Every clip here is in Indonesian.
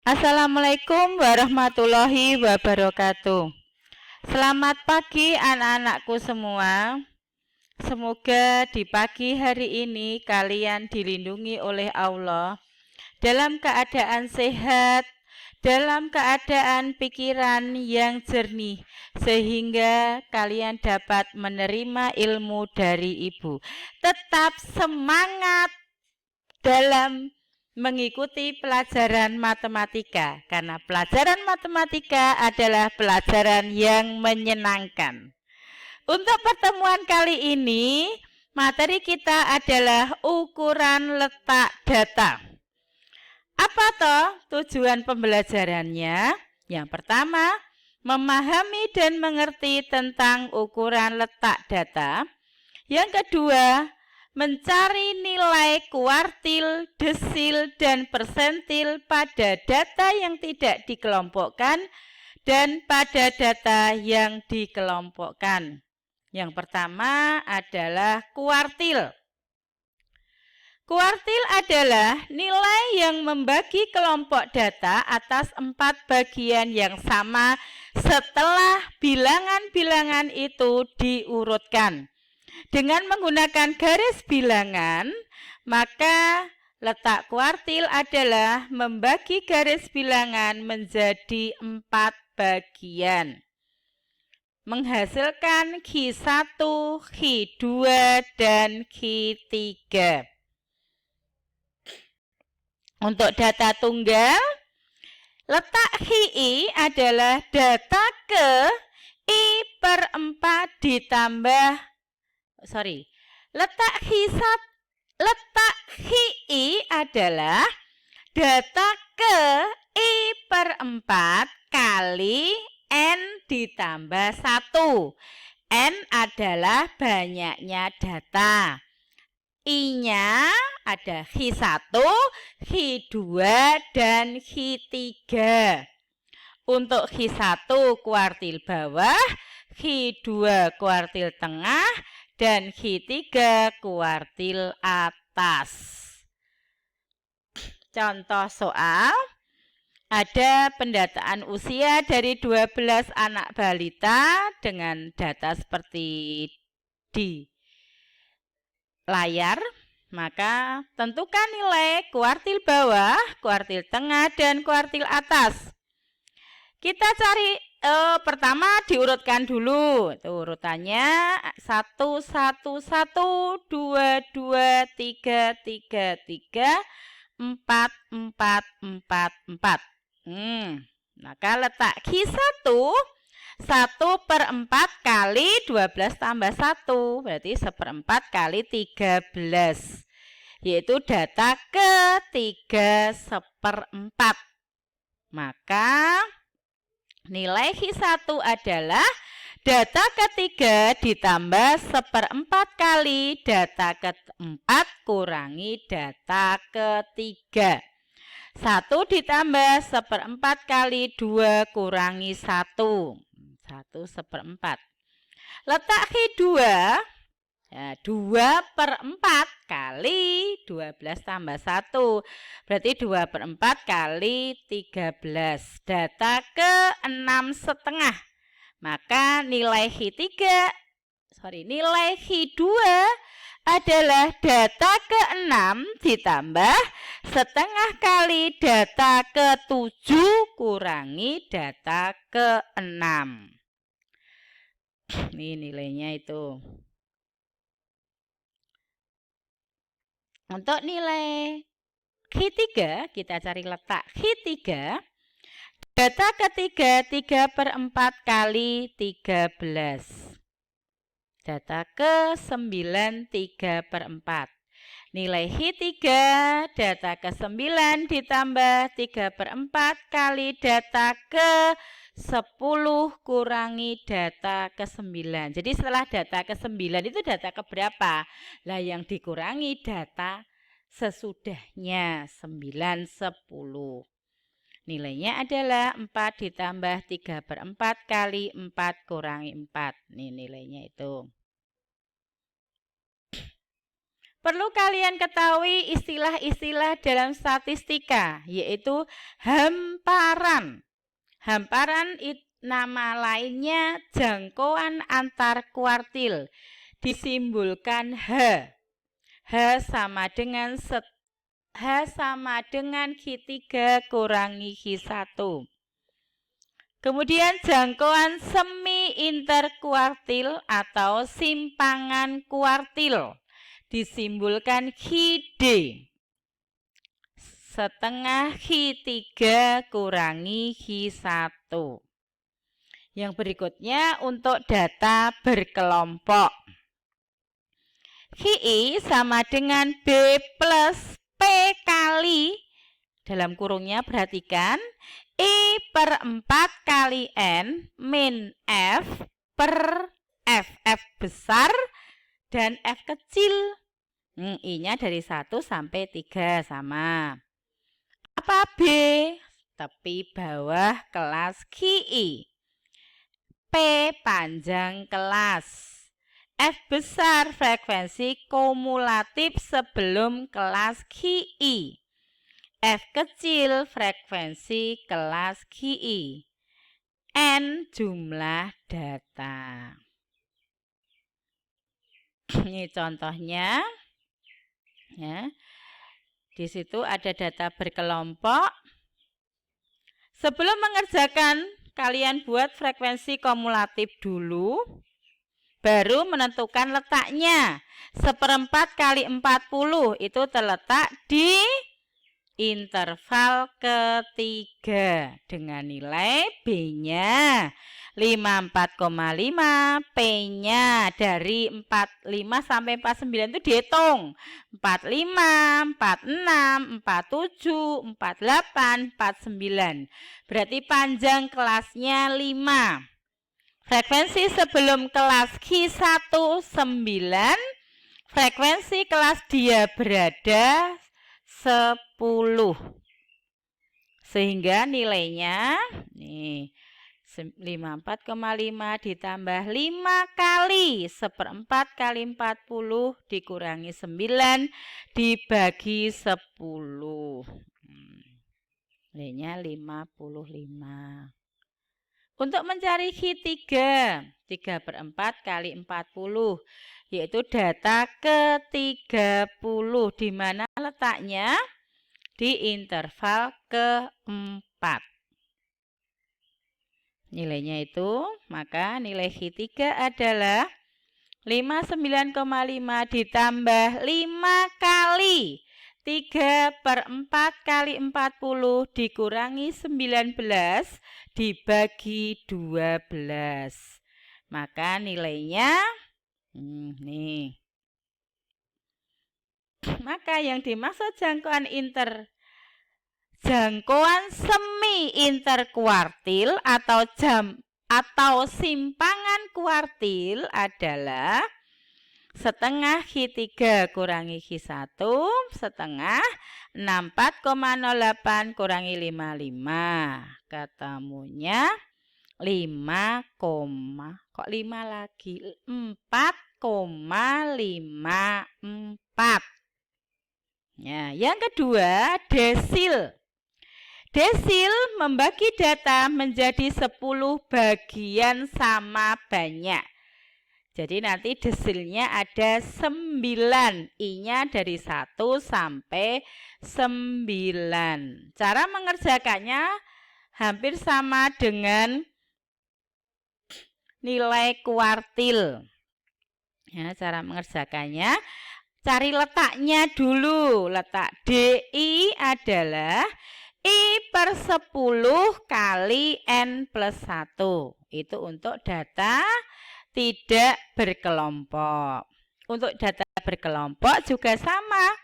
Assalamualaikum warahmatullahi wabarakatuh. Selamat pagi anak-anakku semua. Semoga di pagi hari ini kalian dilindungi oleh Allah dalam keadaan sehat, dalam keadaan pikiran yang jernih, sehingga kalian dapat menerima ilmu dari Ibu. Tetap semangat dalam mengikuti pelajaran matematika, karena pelajaran matematika adalah pelajaran yang menyenangkan. Untuk pertemuan kali ini, materi kita adalah ukuran letak data. Apa toh tujuan pembelajarannya? Yang pertama, memahami dan mengerti tentang ukuran letak data. Yang kedua, mencari nilai kuartil, desil, dan persentil pada data yang tidak dikelompokkan dan pada data yang dikelompokkan. Yang pertama adalah kuartil. Kuartil adalah nilai yang membagi kelompok data atas 4 bagian yang sama setelah bilangan-bilangan itu diurutkan. Dengan menggunakan garis bilangan, maka letak kuartil adalah membagi garis bilangan menjadi 4 bagian. Menghasilkan Q1, Q2, dan Q3. Untuk data tunggal, letak Qi adalah data ke I/4 ditambah letak Qi adalah data ke I/4 kali N ditambah 1. N adalah banyaknya data. I-nya ada Q1, Q2, dan Q3. Untuk Q1 kuartil bawah, Q2 kuartil tengah, dan Q3 kuartil atas. Contoh soal, ada pendataan usia dari 12 anak balita dengan data seperti di layar. Maka tentukan nilai kuartil bawah, kuartil tengah, dan kuartil atas. Kita cari pertama diurutkan dulu. Itu urutannya 1, 1, 1, 2, 2, 3, 3, 3, 4, 4, 4, 4. Maka letak Q1 1/4 kali 12 tambah 1. Berarti 1/4 kali 13. Yaitu data ke-3/4. Maka nilai Q1 adalah data ketiga ditambah 1/4 kali data keempat kurangi data ketiga. 1 ditambah 1/4 kali 2 kurangi 1. 1/4. Letak Q2 ya, 2/4 kali 12 tambah 1. Berarti 2/4 kali 13. Data ke-6,5. Maka nilai nilai Q2 adalah data ke-6 ditambah setengah kali data ke-7 kurangi data ke-6. Ini nilainya itu. Untuk nilai Q3, kita cari letak Q3. Data ketiga 3/4 kali 13. Data ke-9 3/4. Nilai Q3 data ke-9 ditambah 3/4 kali data ke-10 kurangi data ke-9. Jadi setelah data ke-9 itu data keberapa? Lah yang dikurangi data sesudahnya 9, 10. Nilainya adalah 4 ditambah 3/4 kali 4 kurangi 4. Ini nilainya itu. Perlu kalian ketahui istilah-istilah dalam statistika, yaitu hamparan. Hamparan nama lainnya jangkauan antar kuartil, disimbolkan H. H sama dengan Q3 kurangi Q1. Kemudian jangkauan semi interkuartil atau simpangan kuartil, disimbolkan Qd. Setengah Q3 kurangi Q1. Yang berikutnya untuk data berkelompok. QI sama dengan B plus P kali, dalam kurungnya perhatikan, I per 4 kali N min F per F. F besar dan F kecil. I-nya dari 1 sampai 3 sama. Apa B? Tepi bawah kelas QI. P panjang kelas. F besar frekuensi kumulatif sebelum kelas QI. F kecil frekuensi kelas QI. N jumlah data. Ini contohnya. Ya. Di situ ada data berkelompok. Sebelum mengerjakan, kalian buat frekuensi kumulatif dulu. Baru menentukan letaknya. 1/4 kali 40 itu terletak di interval ketiga dengan nilai B-nya 54,5, P-nya dari 45 sampai 49 itu dihitung. 45, 46, 47, 48, 49. Berarti panjang kelasnya 5. Frekuensi sebelum kelas Q1 9, frekuensi kelas dia berada 10. Sehingga nilainya nih 54,5 ditambah 5 kali 1/4 kali 40 dikurangi 9 dibagi 10. Nilainya 55. Untuk mencari Q3, 3/4 kali 40, yaitu data ke-30, di mana letaknya? Di interval keempat. Nilainya itu, maka nilai Q3 adalah 59,5 ditambah 5 kali 3/4 kali 40 dikurangi 19 dibagi 12. Maka nilainya nih. Maka yang dimaksud jangkauan semi interkuartil atau simpangan kuartil adalah setengah Q3 kurangi Q1 setengah 64,08 kurangi 55. Ketemunya 5, kok 5 lagi? 4,54. Ya, yang kedua desil. Desil membagi data menjadi 10 bagian sama banyak. Jadi nanti desilnya ada 9. I-nya dari 1 sampai 9. Cara mengerjakannya hampir sama dengan nilai kuartil. Ya, cara mengerjakannya, cari letaknya dulu. Letak DI adalah I per 10 kali N plus 1. Itu untuk data tidak berkelompok. Untuk data berkelompok juga sama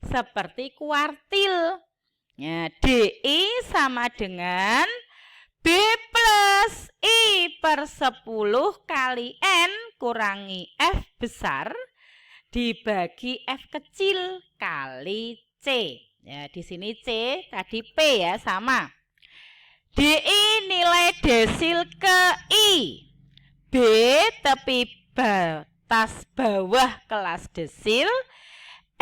seperti kuartil. Ya, DI sama dengan B plus I per 10 kali N kurangi F besar dibagi F kecil kali C. Ya, di sini C, tadi P ya, sama. DI nilai desil ke I. B tepi batas bawah kelas desil.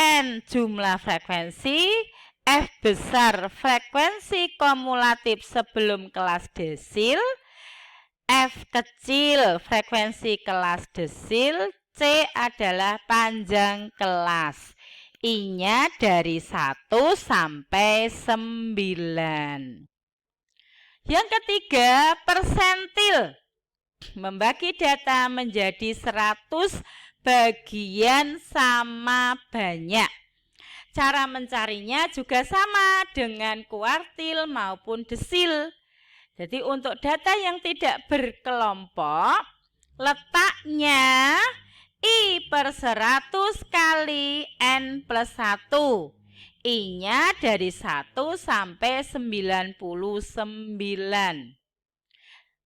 N jumlah frekuensi, F besar frekuensi kumulatif sebelum kelas desil, F kecil frekuensi kelas desil, C adalah panjang kelas. I-nya dari 1 sampai 9. Yang ketiga, persentil. Membagi data menjadi 100 bagian sama banyak. Cara mencarinya juga sama dengan kuartil maupun desil. Jadi untuk data yang tidak berkelompok, letaknya I per 100 kali N plus 1. I-nya dari 1 sampai 99.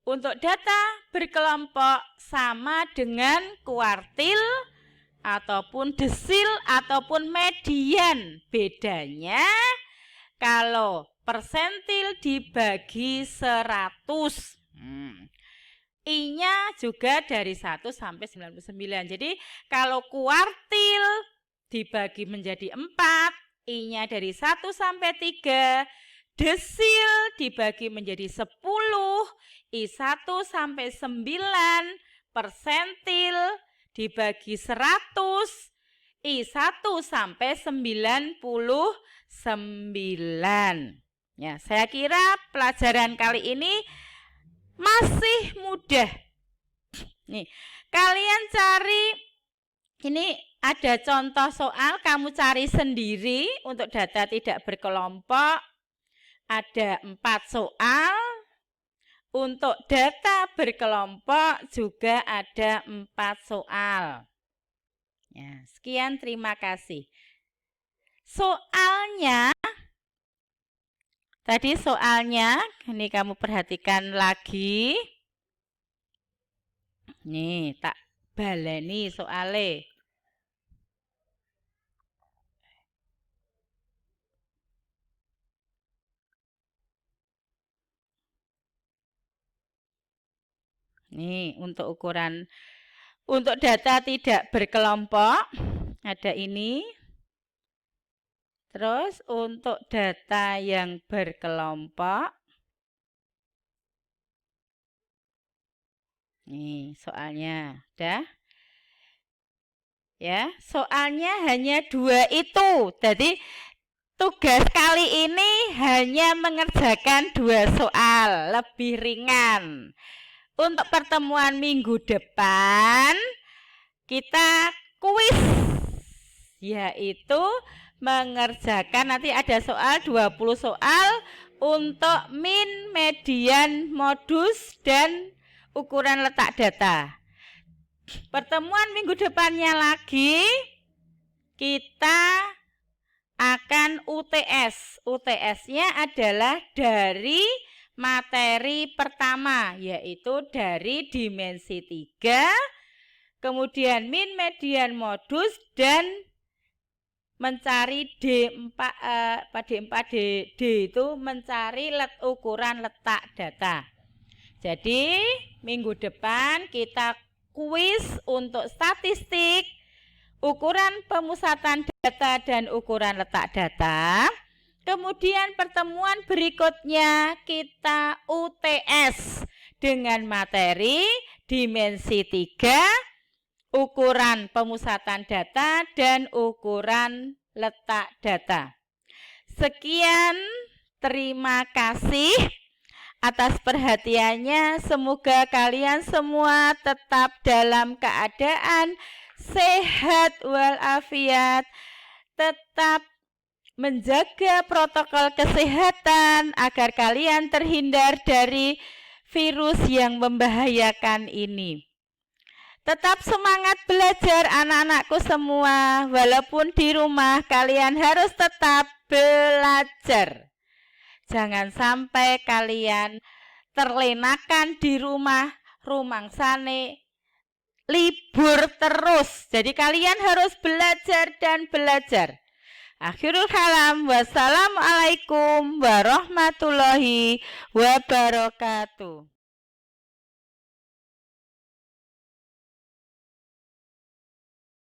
Untuk data berkelompok sama dengan kuartil ataupun desil ataupun median. Bedanya kalau persentil dibagi 100. I-nya juga dari 1 sampai 99. Jadi kalau kuartil dibagi menjadi 4, I-nya dari 1 sampai 3, desil dibagi menjadi 10, I1 sampai 9, persentil dibagi 100, I1 sampai 99. Ya, saya kira pelajaran kali ini masih mudah. Nih, kalian cari, ini ada contoh soal, kamu cari sendiri untuk data tidak berkelompok. Ada 4 soal. Untuk data berkelompok juga ada 4 soal. Ya, sekian, terima kasih. Soalnya, tadi soalnya, ini kamu perhatikan lagi. Nih, tak baleni soalnya. Nih, untuk data tidak berkelompok, ada ini. Terus untuk data yang berkelompok, nih soalnya, udah. Ya, soalnya hanya 2 itu. Jadi tugas kali ini hanya mengerjakan 2 soal, lebih ringan. Untuk pertemuan minggu depan, kita kuis, yaitu mengerjakan, nanti ada soal 20 soal untuk min, median, modus, dan ukuran letak data. Pertemuan minggu depannya lagi, kita akan UTS. UTS-nya adalah dari materi pertama, yaitu dari dimensi 3, kemudian min, median, modus, dan mencari D4, D itu mencari ukuran letak data. Jadi minggu depan kita kuis untuk statistik, ukuran pemusatan data, dan ukuran letak data. Kemudian pertemuan berikutnya kita UTS dengan materi dimensi 3, ukuran pemusatan data, dan ukuran letak data. Sekian, terima kasih atas perhatiannya. Semoga kalian semua tetap dalam keadaan sehat walafiat, tetap menjaga protokol kesehatan agar kalian terhindar dari virus yang membahayakan ini. Tetap semangat belajar anak-anakku semua, walaupun di rumah kalian harus tetap belajar. Jangan sampai kalian terlenakan di rumah, rumangsane libur terus. Jadi kalian harus belajar dan belajar. Akhirul kalam, wassalamualaikum warahmatullahi wabarakatuh.